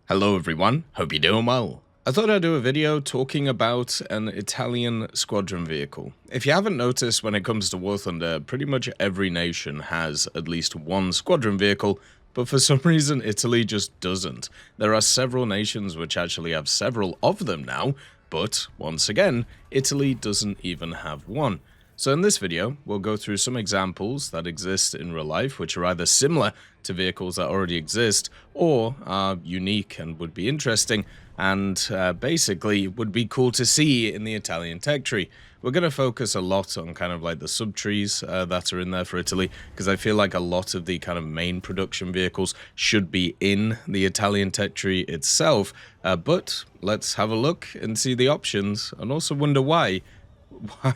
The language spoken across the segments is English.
Hello everyone, hope you're doing well. I thought I'd do a video talking about an Italian squadron vehicle. If you haven't noticed, when it comes to War Thunder, pretty much every nation has at least one squadron vehicle, but for some reason Italy just doesn't. There are several nations which actually have several of them now, but once again, Italy doesn't even have one. So in this video, we'll go through some examples that exist in real life, which are either similar to vehicles that already exist, or are unique and would be interesting, and basically would be cool to see in the Italian tech tree. We're going to focus a lot on kind of like the subtrees that are in there for Italy, because I feel like a lot of the kind of main production vehicles should be in the Italian tech tree itself. But let's have a look and see the options, and also wonder why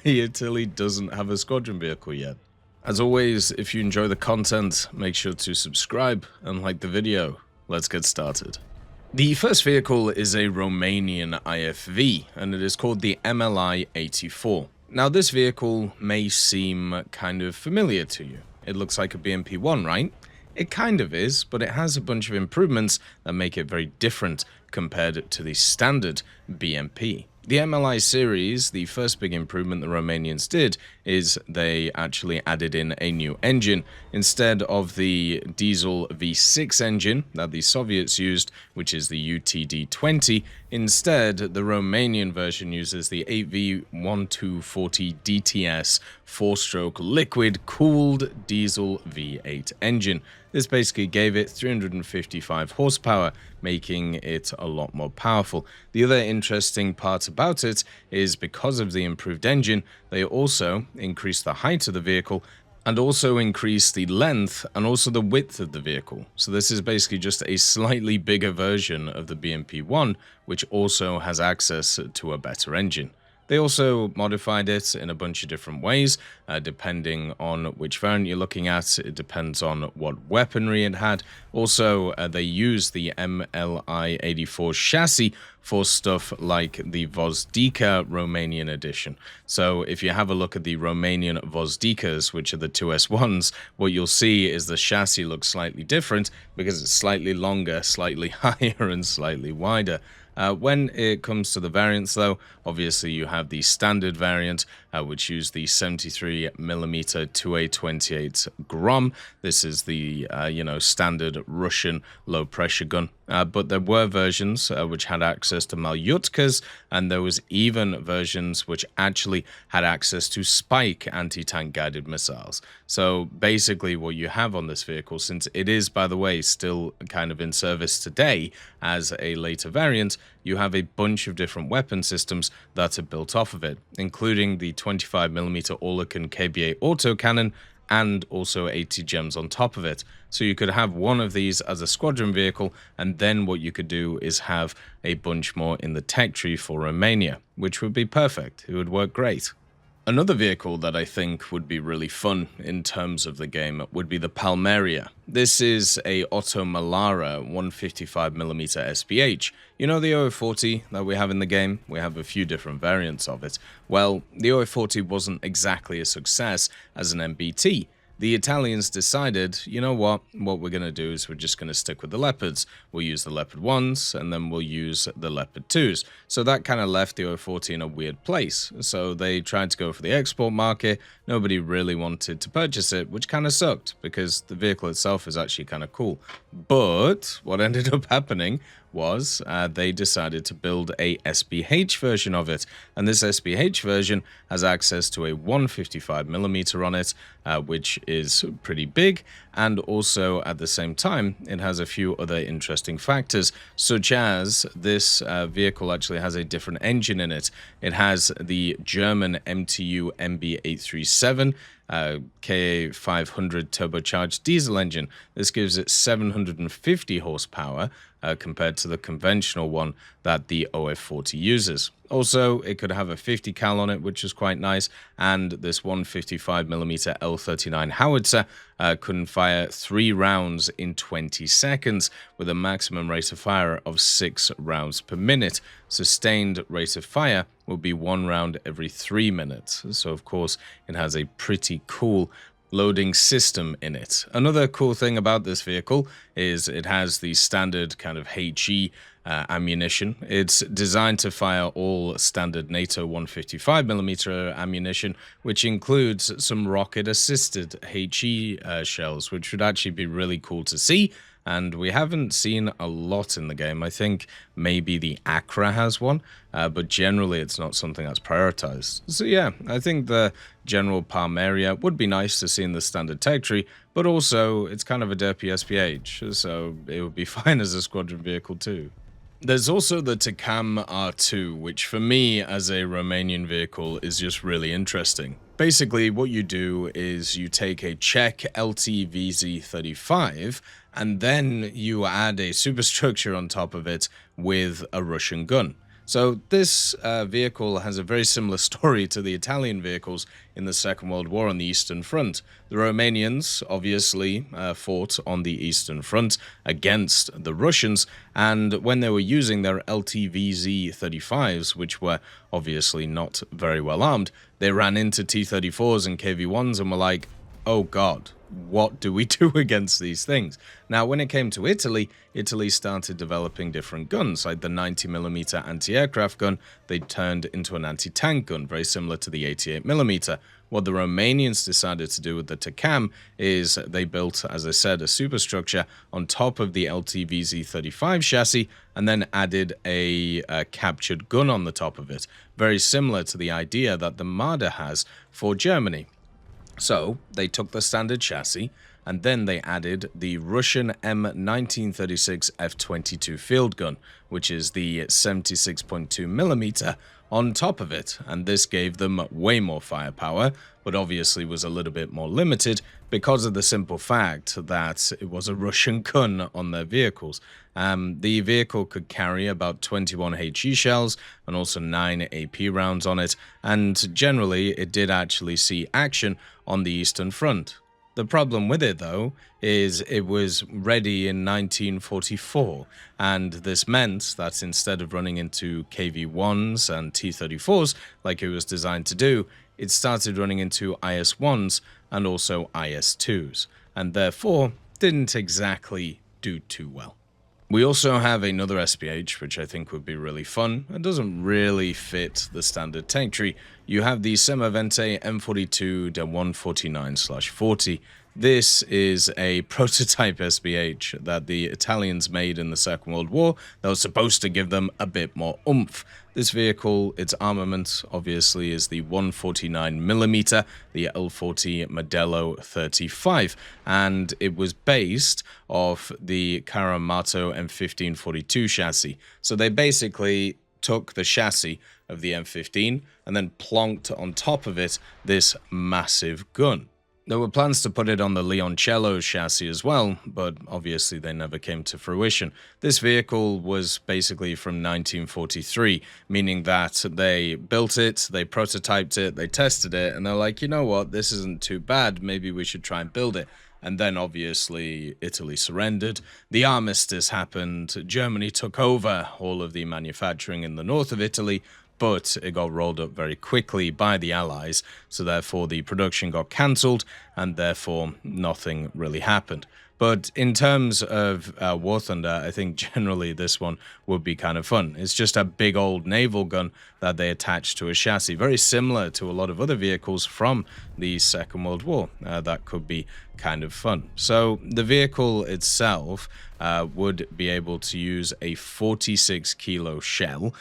Italy doesn't have a squadron vehicle yet. As always, if you enjoy the content, make sure to subscribe and like the video. Let's get started. The first vehicle is a Romanian IFV, and it is called the MLI 84. Now, this vehicle may seem kind of familiar to you. It looks like a BMP-1, right? It kind of is, but it has a bunch of improvements that make it very different compared to the standard BMP. The MLI series, the first big improvement the Romanians did is they actually added in a new engine. Instead of the diesel V6 engine that the Soviets used, which is the UTD-20, instead the Romanian version uses the 8V1240 DTS 4-stroke liquid-cooled diesel V8 engine. This basically gave it 355 horsepower, making it a lot more powerful. The other interesting part about it is because of the improved engine, they also increased the height of the vehicle and also increased the length and also the width of the vehicle. So this is basically just a slightly bigger version of the BMP-1, which also has access to a better engine. They also modified it in a bunch of different ways, depending on which variant you're looking at. It depends on what weaponry it had. Also, they used the MLI 84 chassis for stuff like the Vozdika Romanian edition. So if you have a look at the Romanian Vozdikas, which are the 2S1s, what you'll see is the chassis looks slightly different because it's slightly longer, slightly higher, and slightly wider. When it comes to the variants, though, obviously you have the standard variant, which used the 73mm 2A28 Grom. This is the, standard Russian low-pressure gun. But there were versions which had access to Malyutkas, and there was even versions which actually had access to Spike anti-tank guided missiles. So basically what you have on this vehicle, since it is, by the way, still kind of in service today as a later variant, you have a bunch of different weapon systems that are built off of it, including the 25mm Orlikon KBA autocannon and also 80 gems on top of it. So you could have one of these as a squadron vehicle, and then what you could do is have a bunch more in the tech tree for Romania, which would be perfect. It would work great. Another vehicle that I think would be really fun in terms of the game would be the Palmaria. This is a Oto Melara 155mm SPH. You know the OO40 that we have in the game? We have a few different variants of it. Well, the OO40 wasn't exactly a success as an MBT. The Italians decided, you know what we're going to do is we're just going to stick with the Leopards. We'll use the Leopard 1s, and then we'll use the Leopard 2s. So that kind of left the OO40 in a weird place. So they tried to go for the export market. Nobody really wanted to purchase it, which kind of sucked, because the vehicle itself is actually kind of cool. But what ended up happening was they decided to build a SPH version of it, and this SPH version has access to a 155mm on it, which is pretty big, and also at the same time it has a few other interesting factors, such as this vehicle actually has a different engine in it. It has the German MTU MB837 KA500 turbocharged diesel engine. This gives it 750 horsepower compared to the conventional one that the OF40 uses. Also, it could have a 50 cal on it, which is quite nice, and this 155mm L39 howitzer couldn't fire 3 rounds in 20 seconds with a maximum rate of fire of 6 rounds per minute. Sustained rate of fire will be 1 round every 3 minutes. So, of course, it has a pretty cool loading system in it. Another cool thing about this vehicle is it has the standard kind of HE ammunition. It's designed to fire all standard NATO 155mm ammunition, which includes some rocket-assisted HE shells, which would actually be really cool to see. And we haven't seen a lot in the game. I think maybe the Accra has one, but generally it's not something that's prioritized. So yeah, I think the General Palmaria would be nice to see in the standard tech tree, but also it's kind of a derpy SPH, so it would be fine as a squadron vehicle too. There's also the TACAM R2, which for me as a Romanian vehicle is just really interesting. Basically, what you do is you take a Czech LTVZ-35 and then you add a superstructure on top of it with a Russian gun. So this vehicle has a very similar story to the Italian vehicles in the Second World War on the Eastern Front. The Romanians obviously fought on the Eastern Front against the Russians, and when they were using their LTVZ-35s, which were obviously not very well armed, they ran into T-34s and KV-1s and were like, oh god, what do we do against these things? Now, when it came to Italy, Italy started developing different guns, like the 90mm anti-aircraft gun. They turned into an anti-tank gun, very similar to the 88mm. What the Romanians decided to do with the TACAM is they built, as I said, a superstructure on top of the LTVZ-35 chassis and then added a captured gun on the top of it, very similar to the idea that the Marder has for Germany. So they took the standard chassis and then they added the Russian M1936 F22 field gun, which is the 76.2mm on top of it, and this gave them way more firepower, but obviously was a little bit more limited because of the simple fact that it was a Russian gun on their vehicles. The vehicle could carry about 21 HE shells and also 9 AP rounds on it, and generally it did actually see action on the Eastern Front. The problem with it, though, is it was ready in 1944, and this meant that instead of running into KV-1s and T-34s like it was designed to do, it started running into IS-1s and also IS-2s, and therefore didn't exactly do too well. We also have another SPH, which I think would be really fun. It doesn't really fit the standard tank tree. You have the Semovente M42 149/40. This is a prototype SPH that the Italians made in the Second World War that was supposed to give them a bit more oomph. This vehicle, its armament, obviously, is the 149mm, the L40 Modello 35, and it was based off the Caramato M1542 chassis. So they basically took the chassis of the M15 and then plonked on top of it this massive gun. There were plans to put it on the Leoncello chassis as well, but obviously they never came to fruition. This vehicle was basically from 1943, meaning that they built it, they prototyped it, they tested it, and they're like, you know what, this isn't too bad, maybe we should try and build it. And then obviously Italy surrendered, the armistice happened, Germany took over all of the manufacturing in the north of Italy, but it got rolled up very quickly by the Allies, so therefore the production got cancelled, and therefore nothing really happened. But in terms of War Thunder, I think generally this one would be kind of fun. It's just a big old naval gun that they attach to a chassis, very similar to a lot of other vehicles from the Second World War. That could be kind of fun. So the vehicle itself would be able to use a 46 kilo shell,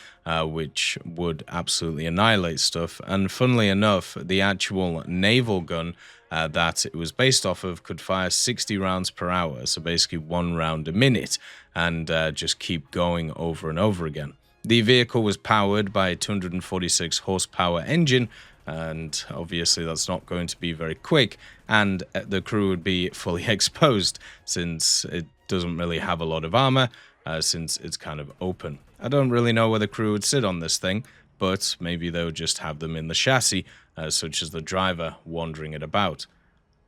which would absolutely annihilate stuff. And funnily enough, the actual naval gun that it was based off of could fire 60 rounds per hour, so basically 1 round a minute, and just keep going over and over again. The vehicle was powered by a 246 horsepower engine, and obviously that's not going to be very quick, and the crew would be fully exposed since it doesn't really have a lot of armor, since it's kind of open. I don't really know where the crew would sit on this thing, but maybe they would just have them in the chassis, such as the driver wandering it about.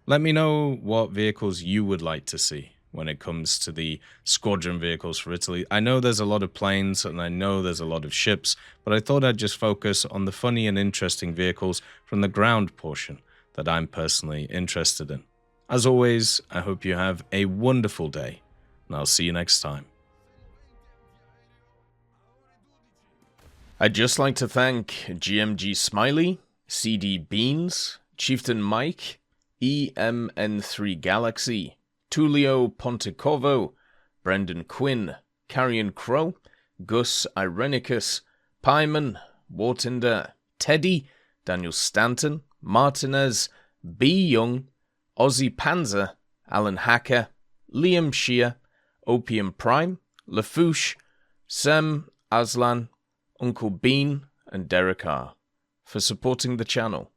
Let me know what vehicles you would like to see when it comes to the squadron vehicles for Italy. I know there's a lot of planes and I know there's a lot of ships, but I thought I'd just focus on the funny and interesting vehicles from the ground portion. that I'm personally interested in. As always, I hope you have a wonderful day, and I'll see you next time. I'd just like to thank GMG Smiley, CD Beans, Chieftain Mike, EMN3 Galaxy, Tulio Pontecorvo, Brendan Quinn, Carrion Crow, Gus Irenicus, Pyman, Wartinder, Teddy, Daniel Stanton, Martinez, B. Young, Ozzy Panzer, Alan Hacker, Liam Shear, Opium Prime, Lafouche, Sem, Aslan, Uncle Bean, and Derek R. for supporting the channel.